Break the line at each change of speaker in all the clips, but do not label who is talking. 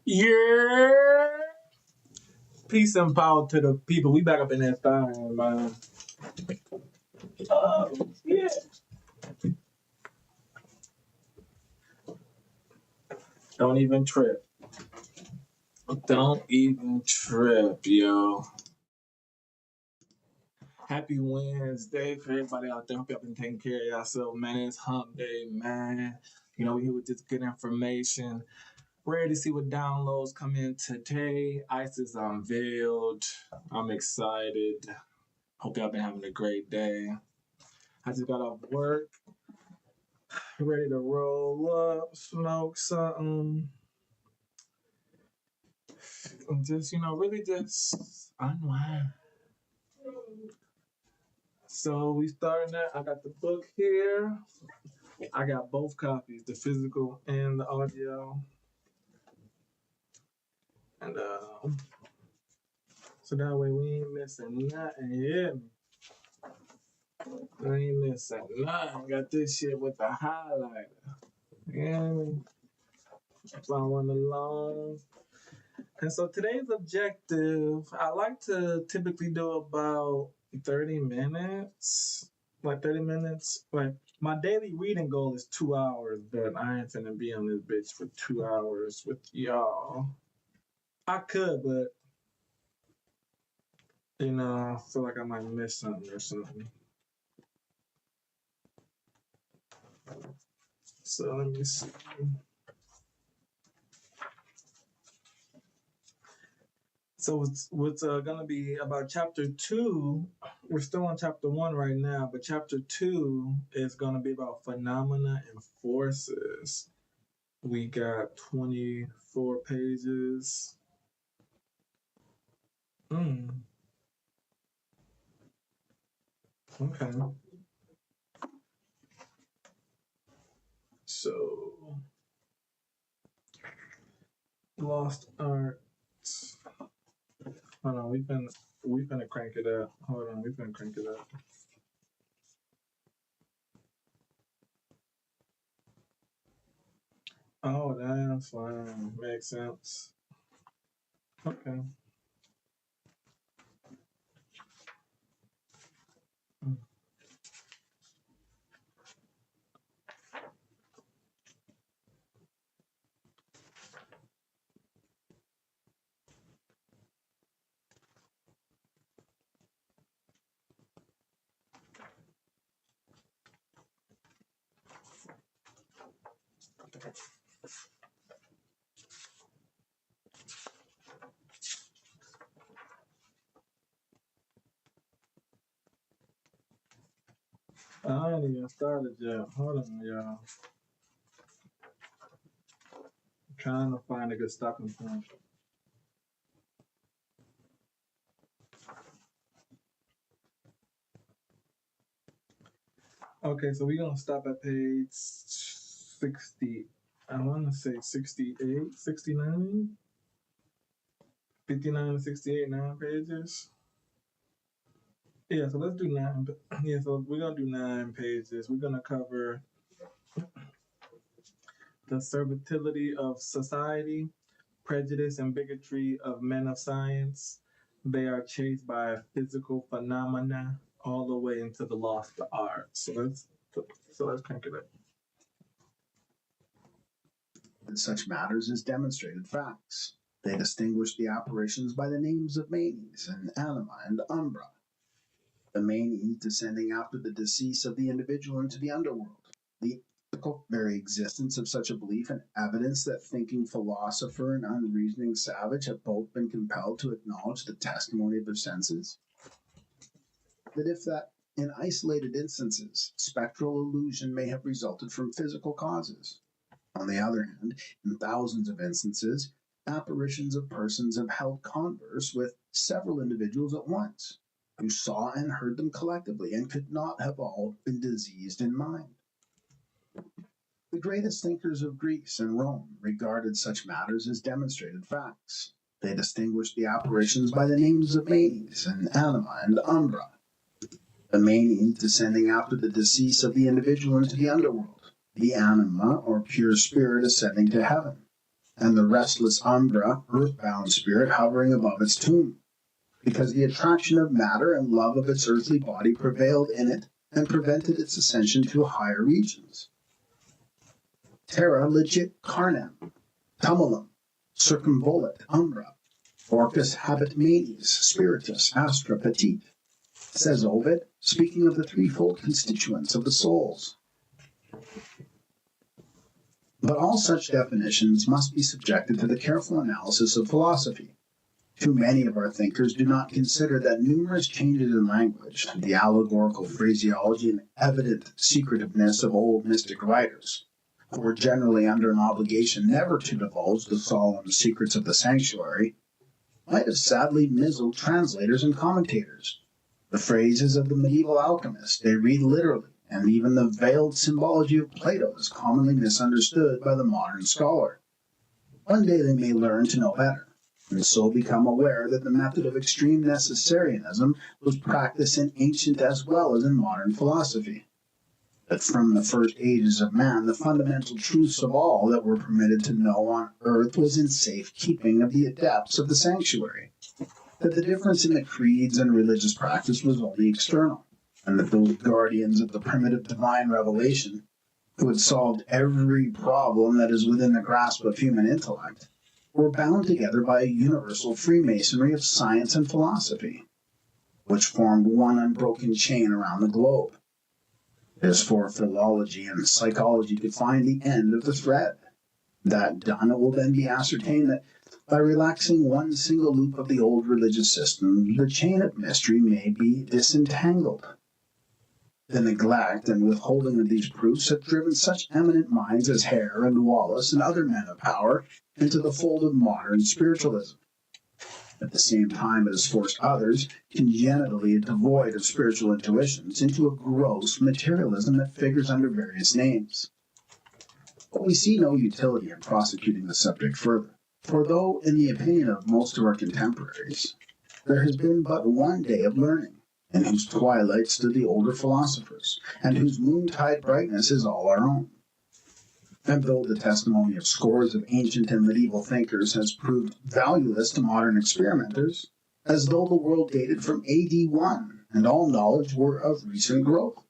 Yeah. Peace and power to the people. We back up in that thing, man. Oh, yeah. Don't even trip. Don't even trip, yo. Happy Wednesday for everybody out there. Hope y'all been taking care of yourself, man. It's hump day, man. You know, we here with this good information. Ready to see what downloads come in today. Ice is unveiled. I'm excited. Hope y'all been having a great day. I just got off work. Ready to roll up, smoke something. And just, really just unwind. So we starting that. I got the book here. I got both copies, the physical and the audio. And so that way we ain't missing nothing. Yeah. I ain't missing nothing. Got this shit with the highlighter. Yeah. Following along. And so today's objective, I like to typically do about 30 minutes. Like 30 minutes. Like my daily reading goal is 2 hours, but I ain't finna be on this bitch for 2 hours with y'all. I could, but I feel like I might miss something or something. So let me see. So what's gonna be about chapter 2? We're still on chapter 1 right now, but chapter 2 is gonna be about phenomena and forces. We got 24 pages. Okay. So lost art. Hold on, we've been crank it up. Hold on, we've been crank it up. Oh, that's fine. Makes sense. Okay. I ain't even started yet. Hold on, y'all. I'm trying to find a good stopping point. Okay, so we're gonna stop at page 60. I want to say 68, 69, 59 to 68, 9 pages. Yeah, so let's do 9. Yeah, so we're gonna do 9 pages. We're gonna cover the servility of society, prejudice and bigotry of men of science. They are chased by physical phenomena all the way into the lost art. So let's crank it up.
In such matters as demonstrated facts. They distinguish the apparitions by the names of manes and anima and umbra. The manes descending after the decease of the individual into the underworld. The very existence of such a belief and evidence that thinking philosopher and unreasoning savage have both been compelled to acknowledge the testimony of their senses. That if that in isolated instances, spectral illusion may have resulted from physical causes. On the other hand, in thousands of instances, apparitions of persons have held converse with several individuals at once, who saw and heard them collectively and could not have all been diseased in mind. The greatest thinkers of Greece and Rome regarded such matters as demonstrated facts. They distinguished the apparitions by the names of manes and anima and umbra. The manes descending after the decease of the individual into the underworld. The anima, or pure spirit, ascending to heaven. and the restless Umbra, earthbound spirit, hovering above its tomb, because the attraction of matter and love of its earthly body prevailed in it and prevented its ascension to higher regions. Terra legit carnem, tumulum, circumvolet Umbra, orcus habet manes, spiritus astra petit, says Ovid, speaking of the threefold constituents of the souls. But all such definitions must be subjected to the careful analysis of philosophy. Too many of our thinkers do not consider that numerous changes in language, the allegorical phraseology and evident secretiveness of old mystic writers, who were generally under an obligation never to divulge the solemn secrets of the sanctuary, might have sadly mizzled translators and commentators. The phrases of the medieval alchemists they read literally, and even the veiled symbology of Plato is commonly misunderstood by the modern scholar. One day they may learn to know better, and so become aware that the method of extreme necessarianism was practiced in ancient as well as in modern philosophy. That from the first ages of man, the fundamental truths of all that were permitted to know on earth was in safe keeping of the adepts of the sanctuary. That the difference in the creeds and religious practice was only external, and that those guardians of the primitive divine revelation, who had solved every problem that is within the grasp of human intellect, were bound together by a universal freemasonry of science and philosophy, which formed one unbroken chain around the globe. It is for philology and psychology to find the end of the thread. That done, it will then be ascertained that by relaxing one single loop of the old religious system, the chain of mystery may be disentangled. The neglect and withholding of these proofs have driven such eminent minds as Hare and Wallace and other men of power into the fold of modern spiritualism. At the same time, it has forced others, congenitally devoid of spiritual intuitions, into a gross materialism that figures under various names. But we see no utility in prosecuting the subject further, for though, in the opinion of most of our contemporaries, there has been but one day of learning, in whose twilight stood the older philosophers, and whose noontide brightness is all our own. And though the testimony of scores of ancient and medieval thinkers has proved valueless to modern experimenters, as though the world dated from AD 1 and all knowledge were of recent growth,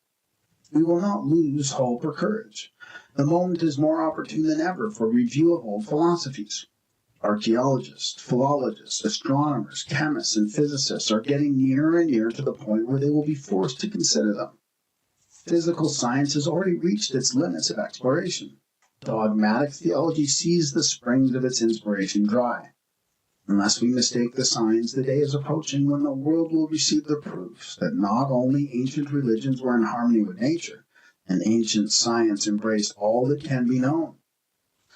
we will not lose hope or courage. The moment is more opportune than ever for review of old philosophies. Archaeologists, philologists, astronomers, chemists, and physicists are getting nearer and nearer to the point where they will be forced to consider them. Physical science has already reached its limits of exploration. Dogmatic theology sees the springs of its inspiration dry. Unless we mistake the signs, the day is approaching when the world will receive the proofs that not only ancient religions were in harmony with nature, and ancient science embraced all that can be known.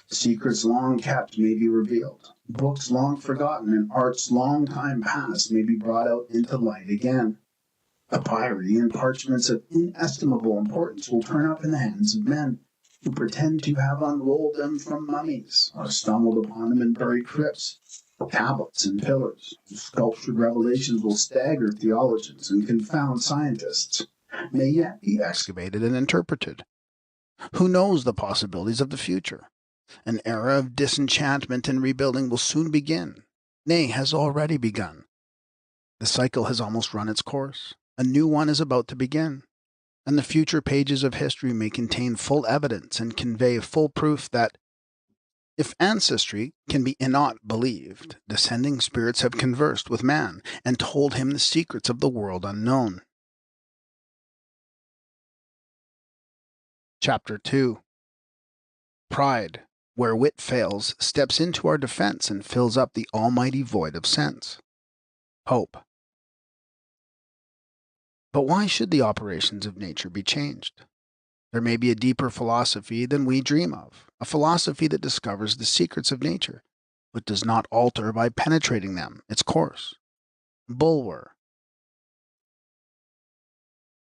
Secrets long kept may be revealed, books long forgotten, and arts long time past may be brought out into light again. Papyri and parchments of inestimable importance will turn up in the hands of men who pretend to have unrolled them from mummies, or stumbled upon them in buried crypts. Tablets and pillars, whose sculptured revelations will stagger theologians and confound scientists, may yet be excavated and interpreted. Who knows the possibilities of the future? An era of disenchantment and rebuilding will soon begin, nay, has already begun. The cycle has almost run its course. A new one is about to begin, and the future pages of history may contain full evidence and convey full proof that, if ancestry can be in aught believed, descending spirits have conversed with man and told him the secrets of the world unknown. Chapter 2. Pride, where wit fails, steps into our defense and fills up the almighty void of sense. Hope. But why should the operations of nature be changed? There may be a deeper philosophy than we dream of, a philosophy that discovers the secrets of nature, but does not alter by penetrating them, its course. Bulwer.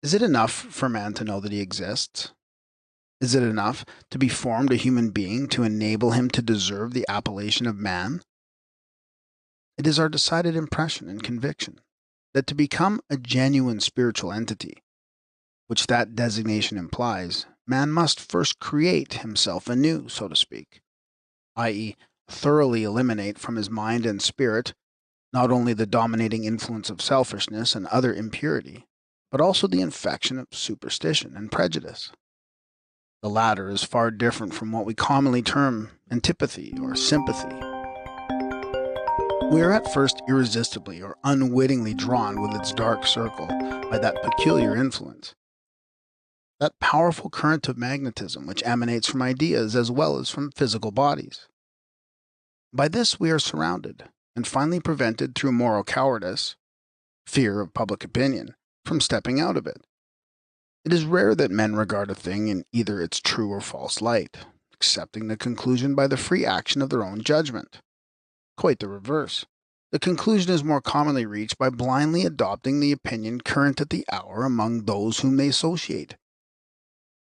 Is it enough for man to know that he exists? Is it enough to be formed a human being to enable him to deserve the appellation of man? It is our decided impression and conviction that to become a genuine spiritual entity, which that designation implies, man must first create himself anew, so to speak, i.e.,
thoroughly eliminate from his mind and spirit not only the dominating influence of selfishness and other impurity, but also the infection of superstition and prejudice. The latter is far different from what we commonly term antipathy or sympathy. We are at first irresistibly or unwittingly drawn with its dark circle by that peculiar influence, that powerful current of magnetism which emanates from ideas as well as from physical bodies. By this we are surrounded, and finally prevented through moral cowardice, fear of public opinion, from stepping out of it. It is rare that men regard a thing in either its true or false light, accepting the conclusion by the free action of their own judgment. Quite the reverse. The conclusion is more commonly reached by blindly adopting the opinion current at the hour among those whom they associate.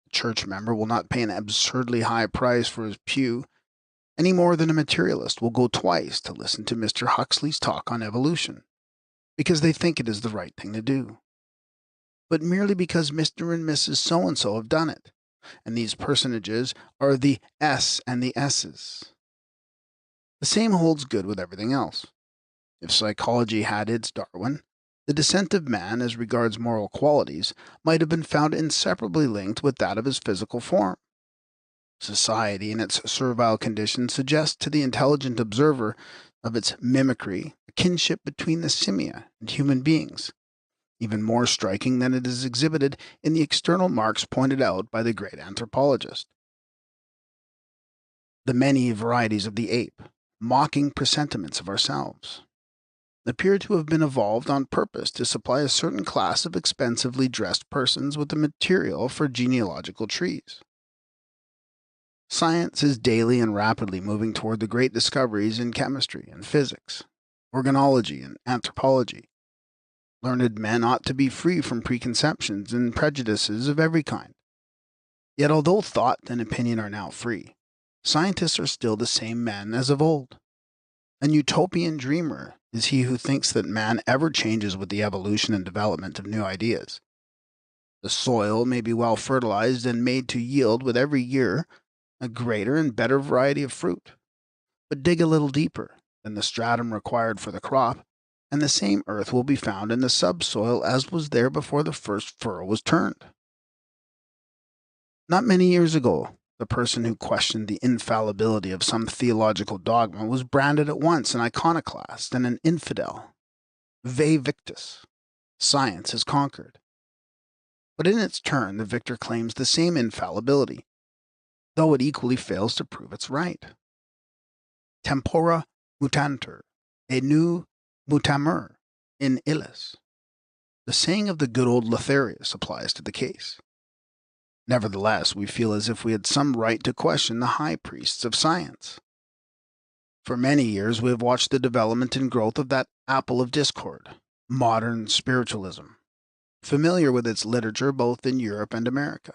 A church member will not pay an absurdly high price for his pew, any more than a materialist will go twice to listen to Mr. Huxley's talk on evolution, because they think it is the right thing to do, but merely because Mr. and Mrs. So-and-so have done it, and these personages are the S and the S's. The same holds good with everything else. If psychology had its Darwin, the descent of man as regards moral qualities might have been found inseparably linked with that of his physical form. Society in its servile condition suggests to the intelligent observer of its mimicry a kinship between the simia and human beings, even more striking than it is exhibited in the external marks pointed out by the great anthropologist. The many varieties of the ape, mocking presentiments of ourselves, appear to have been evolved on purpose to supply a certain class of expensively dressed persons with the material for genealogical trees. Science is daily and rapidly moving toward the great discoveries in chemistry and physics, organology and anthropology. Learned men ought to be free from preconceptions and prejudices of every kind. Yet although thought and opinion are now free, scientists are still the same men as of old. An utopian dreamer is he who thinks that man ever changes with the evolution and development of new ideas. The soil may be well fertilized and made to yield with every year a greater and better variety of fruit, but dig a little deeper than the stratum required for the crop, and the same earth will be found in the subsoil as was there before the first furrow was turned. Not many years ago, the person who questioned the infallibility of some theological dogma was branded at once an iconoclast and an infidel. Vae victis. Science has conquered. But in its turn, the victor claims the same infallibility, though it equally fails to prove it's right. Tempora mutantur, et nu mutamur in illis. The saying of the good old Lotharius applies to the case. Nevertheless, we feel as if we had some right to question the high priests of science. For many years we have watched the development and growth of that apple of discord, modern spiritualism, familiar with its literature both in Europe and America.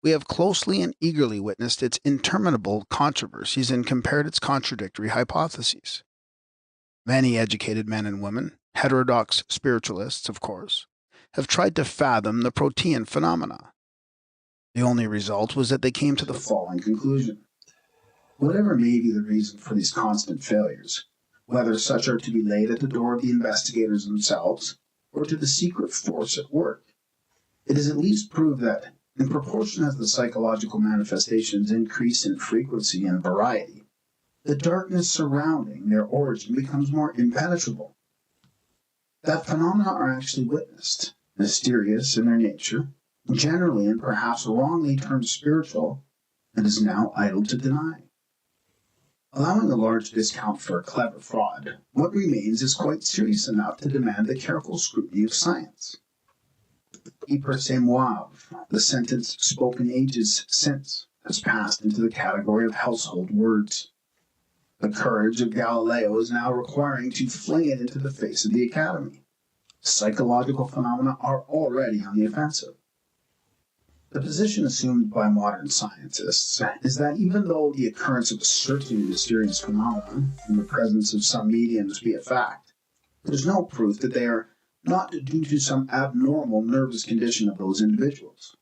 We have closely and eagerly witnessed its interminable controversies and compared its contradictory hypotheses. Many educated men and women, heterodox spiritualists of course, have tried to fathom the protean phenomena. The only result was that they came to the
following conclusion. Whatever may be the reason for these constant failures, whether such are to be laid at the door of the investigators themselves or to the secret force at work, it is at least proved that, in proportion as the psychological manifestations increase in frequency and variety, the darkness surrounding their origin becomes more impenetrable. That phenomena are actually witnessed, mysterious in their nature, generally and perhaps wrongly termed spiritual, and is now idle to deny. Allowing a large discount for a clever fraud, what remains is quite serious enough to demand the careful scrutiny of science. Hyper se moave, the sentence spoken ages since, has passed into the category of household words. The courage of Galileo is now requiring to fling it into the face of the Academy. Psychological phenomena are already on the offensive. The position assumed by modern scientists is that even though the occurrence of a certain mysterious phenomenon in the presence of some mediums be a fact, there is no proof that they are not due to some abnormal nervous condition of those individuals.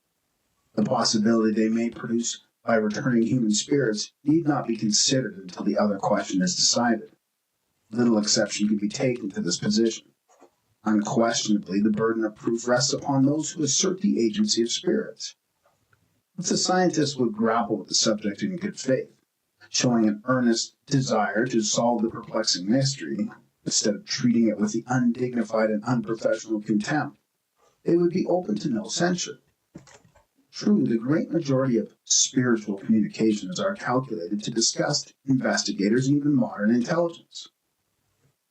The possibility they may produce by returning human spirits need not be considered until the other question is decided. Little exception can be taken to this position. Unquestionably, the burden of proof rests upon those who assert the agency of spirits. If the scientists would grapple with the subject in good faith, showing an earnest desire to solve the perplexing mystery, instead of treating it with the undignified and unprofessional contempt, they would be open to no censure. True, the great majority of spiritual communications are calculated to disgust investigators and even modern intelligence.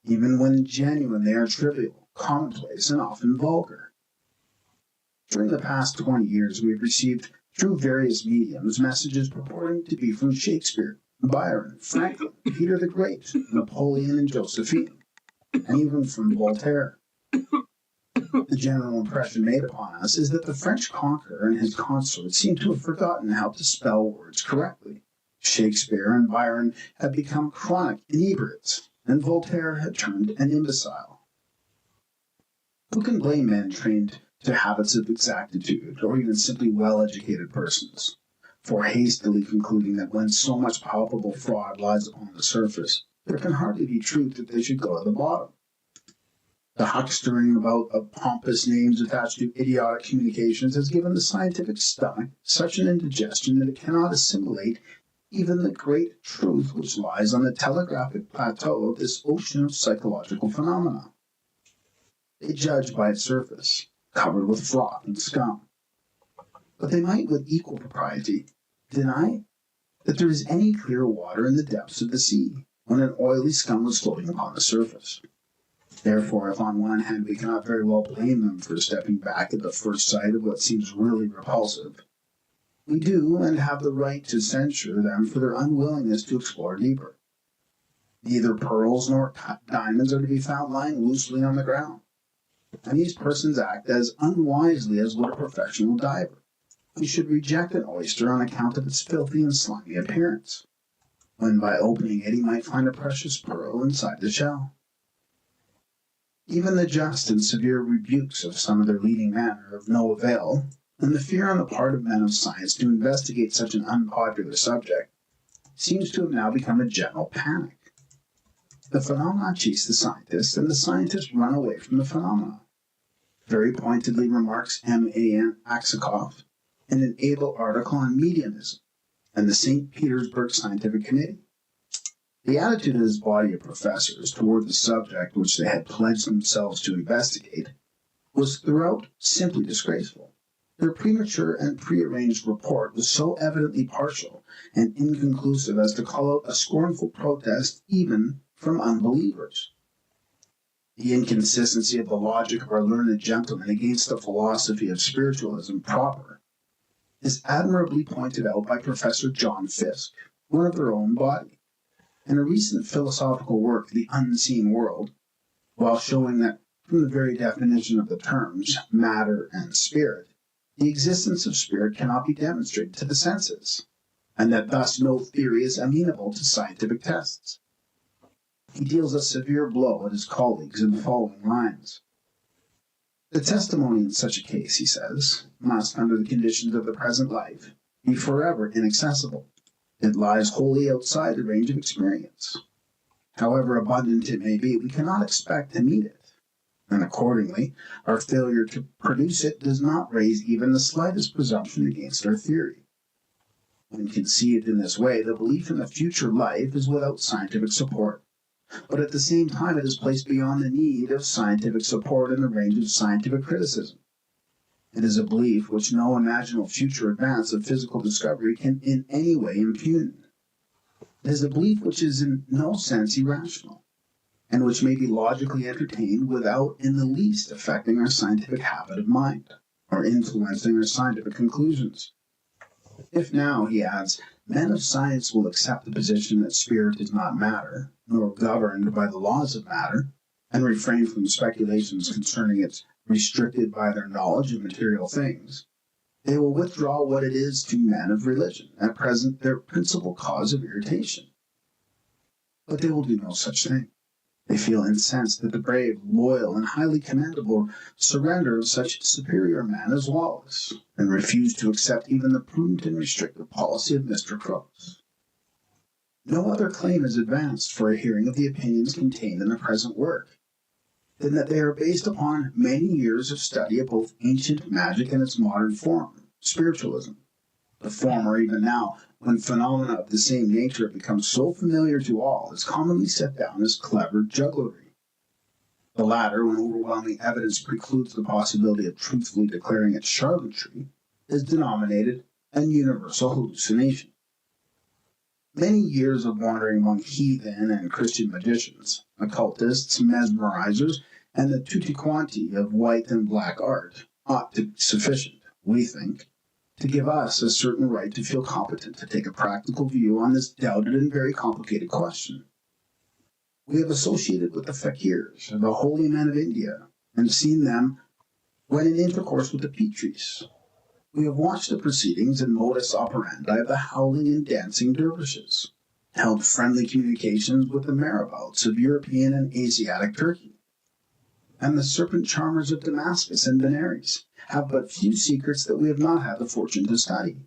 Even when genuine, they are trivial, commonplace, and often vulgar. During the past 20 years, we've received, through various mediums, messages purporting to be from Shakespeare, Byron, Franklin, Peter the Great, Napoleon, and Josephine, and even from Voltaire. The general impression made upon us is that the French conqueror and his consorts seem to have forgotten how to spell words correctly. Shakespeare and Byron had become chronic inebriates, and Voltaire had turned an imbecile. Who can blame men trained to habits of exactitude, or even simply well-educated persons, for hastily concluding that when so much palpable fraud lies upon the surface, there can hardly be truth that they should go to the bottom? The huckstering about of pompous names attached to idiotic communications has given the scientific stomach such an indigestion that it cannot assimilate even the great truth which lies on the telegraphic plateau of this ocean of psychological phenomena. They judge by its surface, covered with froth and scum. But they might with equal propriety deny that there is any clear water in the depths of the sea, when an oily scum was floating upon the surface. Therefore, if on one hand we cannot very well blame them for stepping back at the first sight of what seems really repulsive, we do and have the right to censure them for their unwillingness to explore deeper. Neither pearls nor diamonds are to be found lying loosely on the ground, and these persons act as unwisely as would a professional diver, who should reject an oyster on account of its filthy and slimy appearance, when by opening it he might find a precious pearl inside the shell. Even the just and severe rebukes of some of their leading men are of no avail, and the fear on the part of men of science to investigate such an unpopular subject seems to have now become a general panic. The phenomena chase the scientists, and the scientists run away from the phenomena. Very pointedly remarks M.A.N. Aksakoff in an able article on mediumism and the St. Petersburg Scientific Committee. The attitude of this body of professors toward the subject which they had pledged themselves to investigate was throughout simply disgraceful. Their premature and prearranged report was so evidently partial and inconclusive as to call out a scornful protest even from unbelievers. The inconsistency of the logic of our learned gentlemen against the philosophy of spiritualism proper is admirably pointed out by Professor John Fiske, one of their own body, in a recent philosophical work, The Unseen World, while showing that from the very definition of the terms matter and spirit, the existence of spirit cannot be demonstrated to the senses, and that thus no theory is amenable to scientific tests. He deals a severe blow at his colleagues in the following lines. The testimony in such a case, he says, must, under the conditions of the present life, be forever inaccessible. It lies wholly outside the range of experience. However abundant it may be, we cannot expect to meet it, and accordingly, our failure to produce it does not raise even the slightest presumption against our theory. When conceived in this way, the belief in the future life is without scientific support, but at the same time it is placed beyond the need of scientific support in the range of scientific criticism. It is a belief which no imaginable future advance of physical discovery can in any way impugn. It is a belief which is in no sense irrational, and which may be logically entertained without in the least affecting our scientific habit of mind, or influencing our scientific conclusions. If now, he adds, men of science will accept the position that spirit is not matter, nor governed by the laws of matter, and refrain from speculations concerning its restricted by their knowledge of material things, they will withdraw what it is to men of religion, at present their principal cause of irritation. But they will do no such thing. They feel incensed at the brave, loyal, and highly commendable surrender of such superior men as Wallace, and refuse to accept even the prudent and restrictive policy of Mr. Crooks. No other claim is advanced for a hearing of the opinions contained in the present work, than that they are based upon many years of study of both ancient magic and its modern form, spiritualism. The former, even now, when phenomena of the same nature have become so familiar to all, is commonly set down as clever jugglery. The latter, when overwhelming evidence precludes the possibility of truthfully declaring it charlatanry, is denominated an universal hallucination. Many years of wandering among heathen and Christian magicians, occultists, mesmerizers, and the tutti quanti of white and black art ought to be sufficient, we think, to give us a certain right to feel competent to take a practical view on this doubted and very complicated question. We have associated with the fakirs, the holy men of India, and seen them when in intercourse with the Petries. We have watched the proceedings and modus operandi of the howling and dancing dervishes, held friendly communications with the marabouts of European and Asiatic Turkey, and the serpent charmers of Damascus and Benares have but few secrets that we have not had the fortune to study.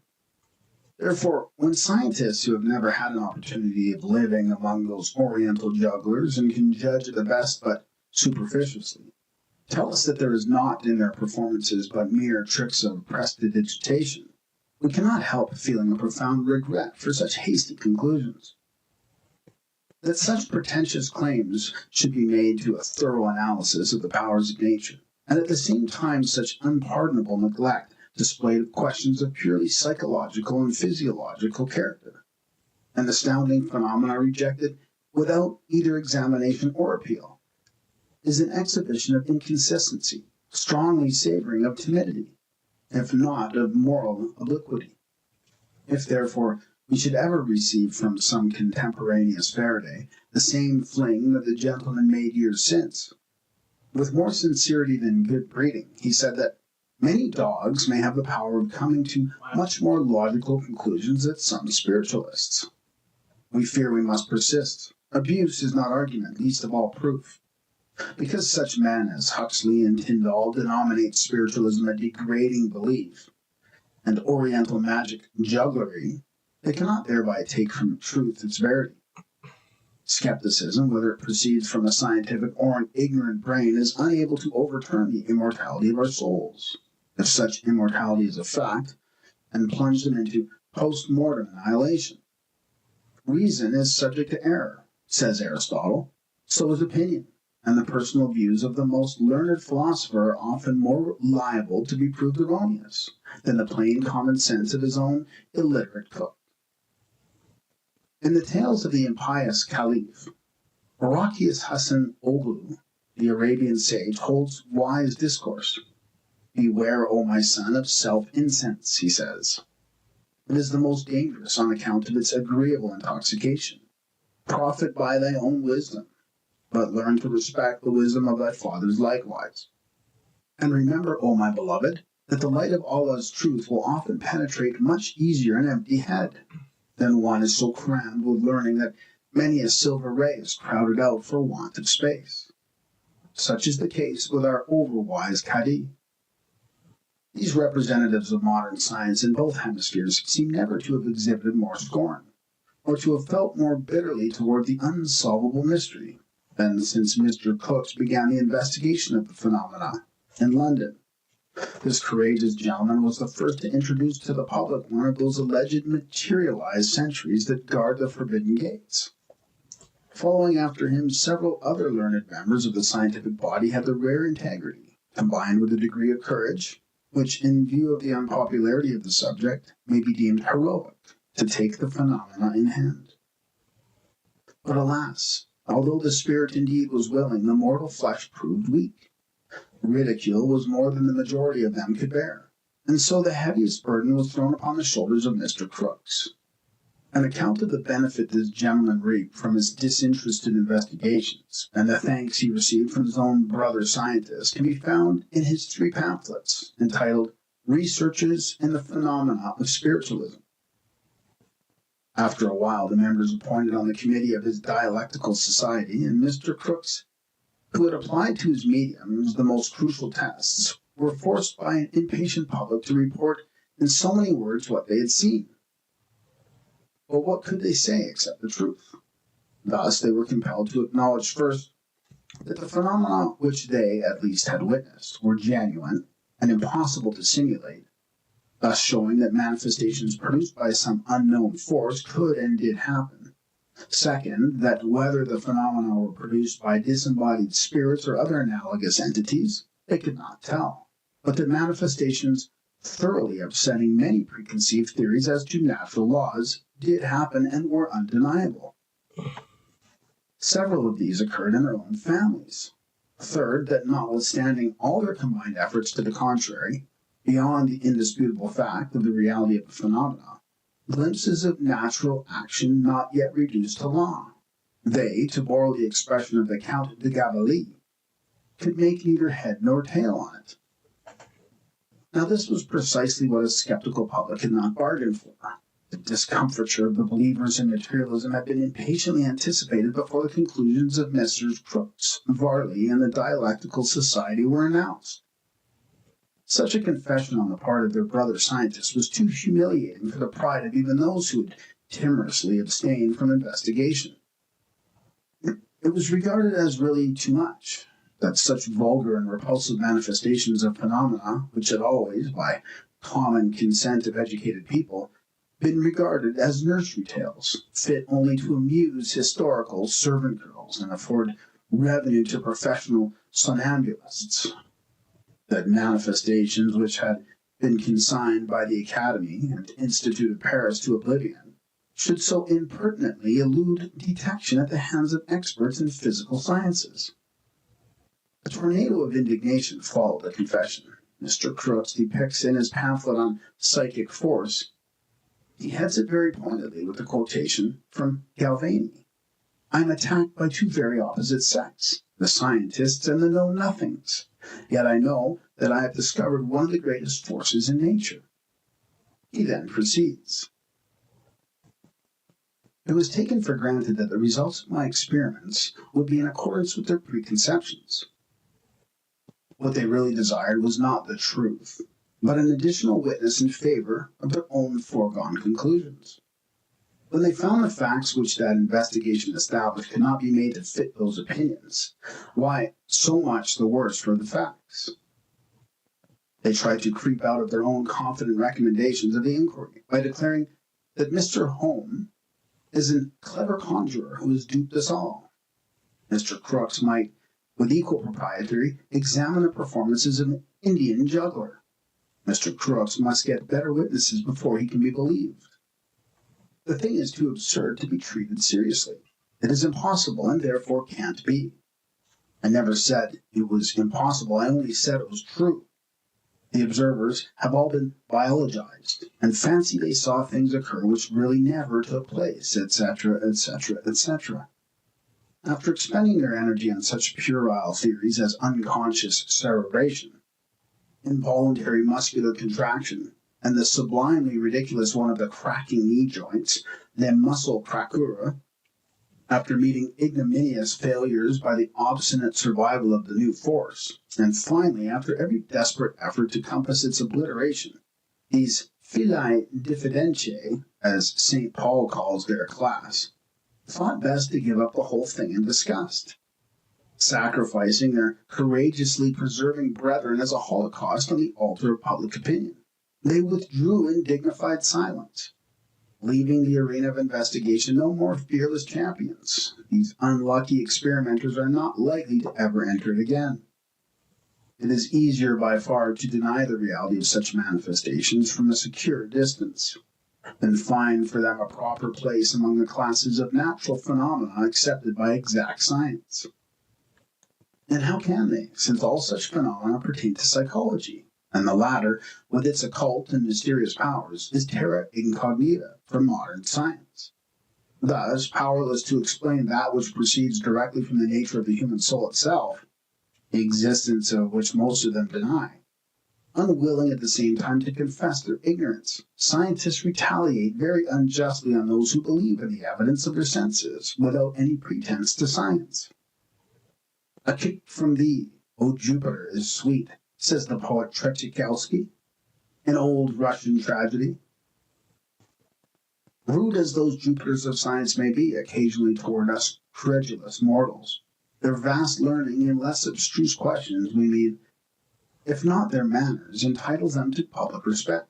Therefore, when scientists who have never had an opportunity of living among those oriental jugglers and can judge at the best but superficially, tell us that there is not in their performances but mere tricks of prestidigitation, we cannot help feeling a profound regret for such hasty conclusions. That such pretentious claims should be made to a thorough analysis of the powers of nature, and at the same time such unpardonable neglect displayed of questions of purely psychological and physiological character, and astounding phenomena rejected without either examination or appeal, is an exhibition of inconsistency, strongly savoring of timidity, if not of moral obliquity. If, therefore, we should ever receive from some contemporaneous Faraday the same fling that the gentleman made years since, with more sincerity than good breeding, he said that many dogs may have the power of coming to much more logical conclusions than some spiritualists. We fear we must persist. Abuse is not argument, least of all proof. Because such men as Huxley and Tyndall denominate spiritualism a degrading belief, and Oriental magic jugglery, they cannot thereby take from truth its verity. Skepticism, whether it proceeds from a scientific or an ignorant brain, is unable to overturn the immortality of our souls, if such immortality is a fact, and plunge them into post-mortem annihilation. Reason is subject to error, says Aristotle, so is opinion, and the personal views of the most learned philosopher are often more liable to be proved erroneous than the plain common sense of his own illiterate cook. In the tales of the impious Caliph, Orakius Hassan Oglu, the Arabian sage, holds wise discourse. Beware, O my son, of self-incense, he says. It is the most dangerous on account of its agreeable intoxication. Profit by thy own wisdom, but learn to respect the wisdom of thy fathers likewise. And remember, O my beloved, that the light of Allah's truth will often penetrate much easier an empty head than one is so crammed with learning that many a silver ray is crowded out for want of space. Such is the case with our overwise Cadi. These representatives of modern science in both hemispheres seem never to have exhibited more scorn, or to have felt more bitterly toward the unsolvable mystery, than since Mr. Cooks began the investigation of the phenomena in London. This courageous gentleman was the first to introduce to the public one of those alleged materialized sentries that guard the forbidden gates. Following after him, several other learned members of the scientific body had the rare integrity, combined with a degree of courage, which, in view of the unpopularity of the subject, may be deemed heroic, to take the phenomena in hand. But alas, although the spirit indeed was willing, the mortal flesh proved weak. Ridicule was more than the majority of them could bear, and so the heaviest burden was thrown upon the shoulders of Mr. Crooks. An account of the benefit this gentleman reaped from his disinterested investigations, and the thanks he received from his own brother scientists, can be found in his 3 pamphlets, entitled Researches in the Phenomena of Spiritualism. After a while, the members appointed on the committee of his dialectical society and Mr. Crookes, who had applied to his mediums the most crucial tests, were forced by an impatient public to report in so many words what they had seen. But what could they say except the truth? Thus, they were compelled to acknowledge first that the phenomena which they, at least, had witnessed were genuine and impossible to simulate, thus showing that manifestations produced by some unknown force could and did happen. Second, that whether the phenomena were produced by disembodied spirits or other analogous entities, they could not tell, but that manifestations thoroughly upsetting many preconceived theories as to natural laws did happen and were undeniable. Several of these occurred in their own families. Third, that notwithstanding all their combined efforts to the contrary, beyond the indisputable fact of the reality of the phenomena, glimpses of natural action not yet reduced to law, they, to borrow the expression of the Count de Gabalis, could make neither head nor tail on it. Now this was precisely what a skeptical public had not bargained for. The discomfiture of the believers in materialism had been impatiently anticipated before the conclusions of Messrs. Crookes, Varley, and the Dialectical Society were announced. Such a confession on the part of their brother scientists was too humiliating for the pride of even those who had timorously abstained from investigation. It was regarded as really too much, that such vulgar and repulsive manifestations of phenomena, which had always, by common consent of educated people, been regarded as nursery tales, fit only to amuse historical servant girls and afford revenue to professional somnambulists, that manifestations which had been consigned by the Academy and Institute of Paris to oblivion should so impertinently elude detection at the hands of experts in physical sciences. A tornado of indignation followed the confession. Mr. Crookes depicts in his pamphlet on psychic force. He heads it very pointedly with a quotation from Galvani. I am attacked by two very opposite sects, the scientists and the know-nothings. Yet I know that I have discovered one of the greatest forces in nature. He then proceeds. It was taken for granted that the results of my experiments would be in accordance with their preconceptions. What they really desired was not the truth, but an additional witness in favor of their own foregone conclusions. When they found the facts which that investigation established could not be made to fit those opinions, why, so much the worse for the facts. They tried to creep out of their own confident recommendations of the inquiry by declaring that Mr. Home is a clever conjurer who has duped us all. Mr. Crookes might, with equal propriety, examine the performances of an Indian juggler. Mr. Crookes must get better witnesses before he can be believed. The thing is too absurd to be treated seriously. It is impossible and therefore can't be. I never said it was impossible, I only said it was true. The observers have all been biologized and fancy they saw things occur which really never took place, etc., etc., etc. After expending their energy on such puerile theories as unconscious cerebration, involuntary muscular contraction, and the sublimely ridiculous one of the cracking knee joints, the muscle craquure, after meeting ignominious failures by the obstinate survival of the new force, and finally, after every desperate effort to compass its obliteration, these filii diffidentiae, as St. Paul calls their class, thought best to give up the whole thing in disgust, sacrificing their courageously preserving brethren as a holocaust on the altar of public opinion. They withdrew in dignified silence, leaving the arena of investigation no more fearless champions. These unlucky experimenters are not likely to ever enter it again. It is easier by far to deny the reality of such manifestations from a secure distance than find for them a proper place among the classes of natural phenomena accepted by exact science. And how can they, since all such phenomena pertain to psychology, and the latter, with its occult and mysterious powers, is terra incognita for modern science. Thus, powerless to explain that which proceeds directly from the nature of the human soul itself, the existence of which most of them deny, Unwilling at the same time to confess their ignorance, scientists retaliate very unjustly on those who believe in the evidence of their senses without any pretense to science. A kick from thee, O Jupiter, is sweet, says the poet Tchaikovsky, in old Russian tragedy. Rude as those Jupiters of science may be occasionally toward us credulous mortals, their vast learning in less abstruse questions we need, if not their manners, entitles them to public respect.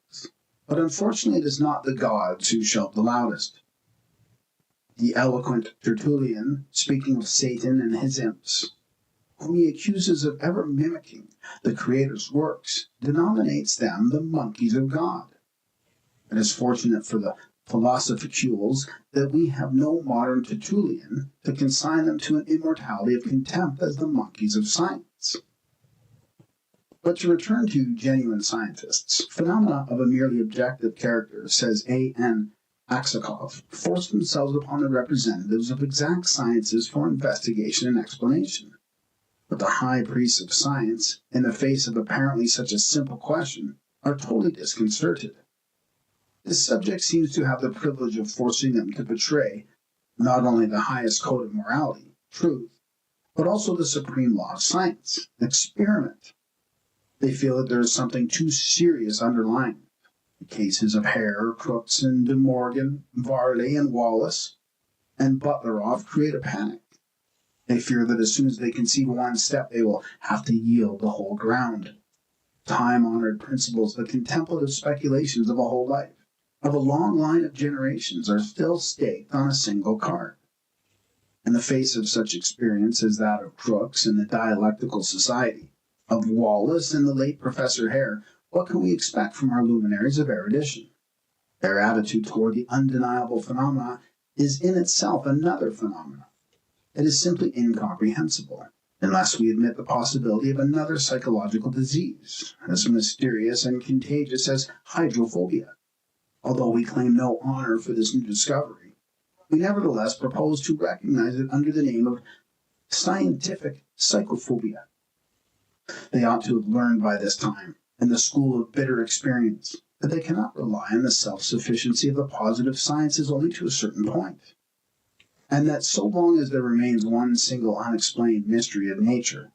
But unfortunately it is not the gods who shout the loudest. The eloquent Tertullian, speaking of Satan and his imps, whom he accuses of ever mimicking the Creator's works, denominates them the monkeys of God. It is fortunate for the philosophicules that we have no modern Tertullian to consign them to an immortality of contempt as the monkeys of science. But to return to genuine scientists, phenomena of a merely objective character, says A.N. Aksakov, force themselves upon the representatives of exact sciences for investigation and explanation. But the high priests of science, in the face of apparently such a simple question, are totally disconcerted. This subject seems to have the privilege of forcing them to betray not only the highest code of morality, truth, but also the supreme law of science, experiment. They feel that there is something too serious underlying. The cases of Hare, Crookes, and De Morgan, Varley, and Wallace, and Butleroff create a panic. They fear that as soon as they concede one step, they will have to yield the whole ground. Time-honored principles, the contemplative speculations of a whole life, of a long line of generations, are still staked on a single card. In the face of such experience as that of Crookes and the Dialectical Society, of Wallace and the late Professor Hare, what can we expect from our luminaries of erudition? Their attitude toward the undeniable phenomena is in itself another phenomenon. It is simply incomprehensible, unless we admit the possibility of another psychological disease, as mysterious and contagious as hydrophobia. Although we claim no honor for this new discovery, we nevertheless propose to recognize it under the name of scientific psychophobia. They ought to have learned by this time, in the school of bitter experience, that they cannot rely on the self-sufficiency of the positive sciences only to a certain point, and that so long as there remains one single unexplained mystery of nature,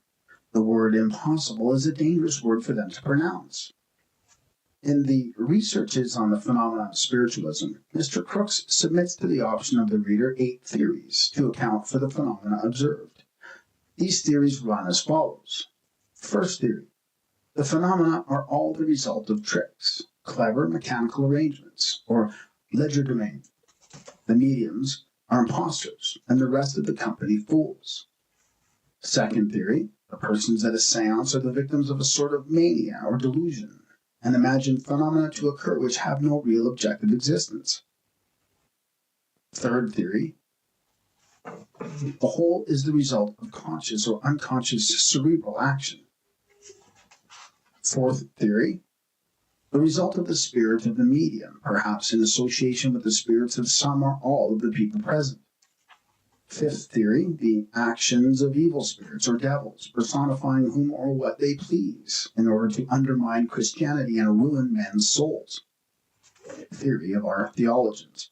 the word impossible is a dangerous word for them to pronounce. In the Researches on the Phenomena of Spiritualism, Mr. Crookes submits to the option of the reader 8 theories to account for the phenomena observed. These theories run as follows. First theory: the phenomena are all the result of tricks, clever mechanical arrangements, or legerdemain. The mediums are impostors, and the rest of the company fools. Second theory: the persons at a seance are the victims of a sort of mania or delusion, and imagine phenomena to occur which have no real objective existence. Third theory: the whole is the result of conscious or unconscious cerebral action. Fourth theory: the result of the spirit of the medium, perhaps in association with the spirits of some or all of the people present. Fifth theory: the actions of evil spirits or devils, personifying whom or what they please, in order to undermine Christianity and ruin men's souls. Theory of our theologians.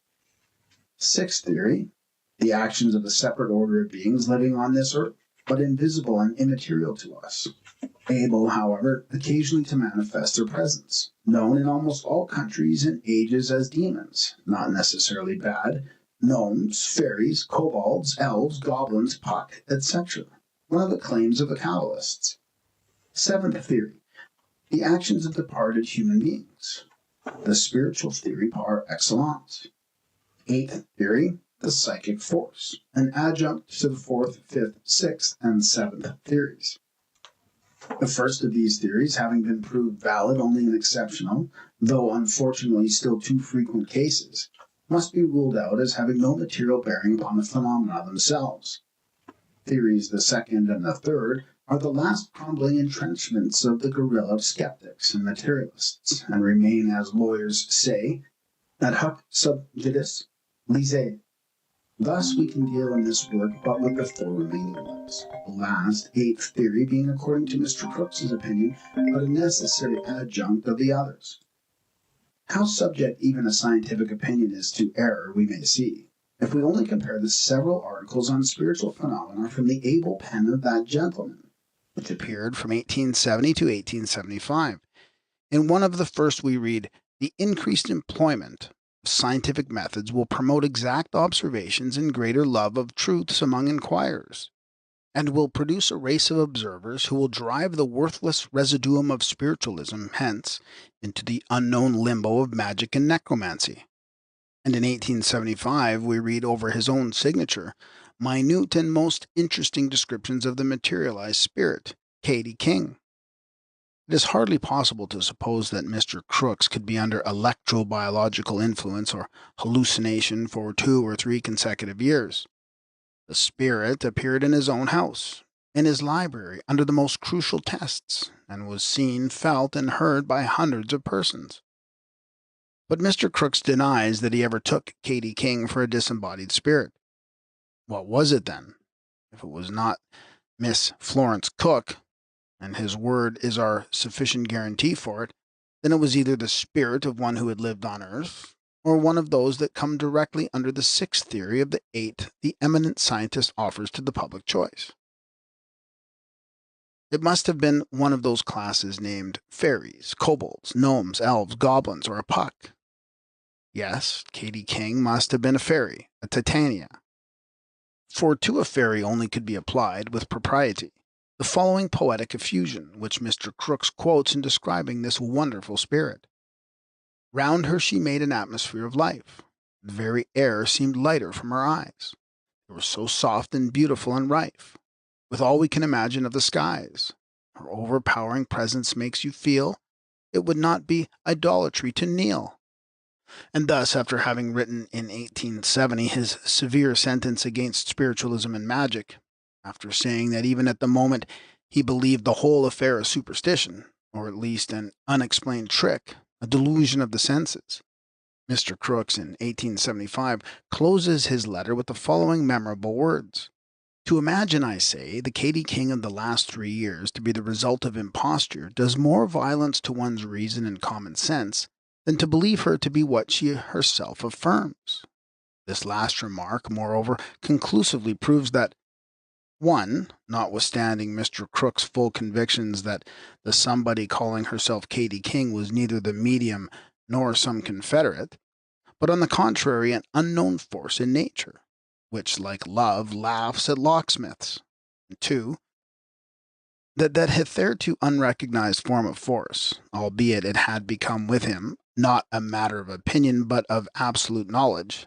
Sixth theory: the actions of a separate order of beings living on this earth, but invisible and immaterial to us, able, however, occasionally to manifest their presence, known in almost all countries and ages as demons, not necessarily bad, gnomes, fairies, kobolds, elves, goblins, puck, etc., one of the claims of the Kabbalists. Seventh theory: the actions of departed human beings, the spiritual theory par excellence. Eighth theory: the psychic force, an adjunct to the fourth, fifth, sixth, and seventh theories. The first of these theories, having been proved valid only in exceptional, though unfortunately still too frequent cases, must be ruled out as having no material bearing upon the phenomena themselves. Theories the second and the third are the last crumbling entrenchments of the guerrilla of skeptics and materialists, and remain, as lawyers say, ad hoc sub judice, lise, Thus, we can deal in this work but with the 4 remaining ones, the last, 8th theory being, according to Mr. Crookes' opinion, but a necessary adjunct of the others. How subject even a scientific opinion is to error we may see, if we only compare the several articles on spiritual phenomena from the able pen of that gentleman,
which appeared from 1870 to 1875. In one of the first we read, "The increased employment of scientific methods will promote exact observations and greater love of truths among inquirers, and will produce a race of observers who will drive the worthless residuum of spiritualism hence into the unknown limbo of magic and necromancy." And in 1875 we read over his own signature, "Minute and most interesting descriptions of the materialized spirit, Katie King." It is hardly possible to suppose that Mr. Crookes could be under electrobiological influence or hallucination for 2 or 3 consecutive years. The spirit appeared in his own house, in his library, under the most crucial tests, and was seen, felt, and heard by hundreds of persons. But Mr. Crookes denies that he ever took Katie King for a disembodied spirit. What was it then? If it was not Miss Florence Cook, and his word is our sufficient guarantee for it, then it was either the spirit of one who had lived on earth, or one of those that come directly under the 6th theory of the 8 the eminent scientist offers to the public choice. It must have been one of those classes named fairies, kobolds, gnomes, elves, goblins, or a puck. Yes, Katie King must have been a fairy, a Titania. For to a fairy only could be applied, with propriety, the following poetic effusion, which Mr. Crookes quotes in describing this wonderful spirit. "Round her she made an atmosphere of life. The very air seemed lighter from her eyes. They were so soft and beautiful and rife, with all we can imagine of the skies. Her overpowering presence makes you feel it would not be idolatry to kneel." And thus, after having written in 1870 his severe sentence against spiritualism and magic, after saying that even at the moment he believed the whole affair a superstition, or at least an unexplained trick, a delusion of the senses, Mr. Crookes in 1875 closes his letter with the following memorable words: "To imagine, I say, the Katie King of the last 3 years to be the result of imposture does more violence to one's reason and common sense than to believe her to be what she herself affirms. This last remark, moreover, conclusively proves that 1. Notwithstanding Mr. Crookes' full convictions that the somebody calling herself Katie King was neither the medium nor some confederate, but on the contrary an unknown force in nature, which, like love, laughs at locksmiths. And 2. That hitherto unrecognized form of force, albeit it had become with him not a matter of opinion but of absolute knowledge,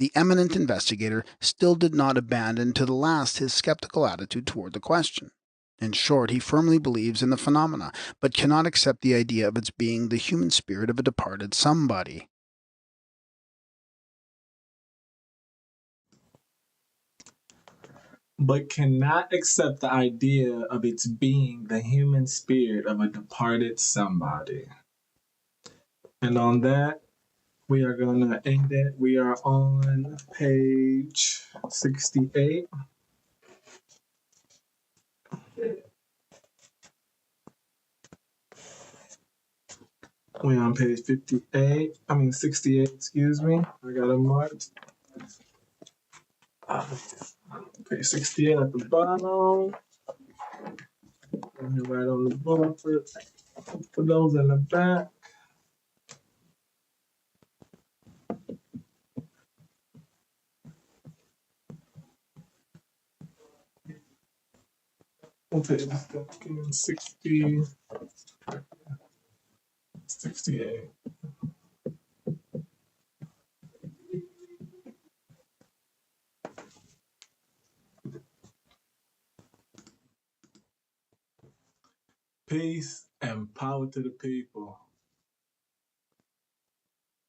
the eminent investigator still did not abandon to the last his skeptical attitude toward the question. In short, he firmly believes in the phenomena, but cannot accept the idea of its being the human spirit of a departed somebody."
But cannot accept the idea of its being the human spirit of a departed somebody. And on that, we are going to end it. We are on page 68. We're on page 68, excuse me. I got it marked. Page 68 at the bottom. And right on the book for those in the back. Okay, 60, 68. Peace and power to the people.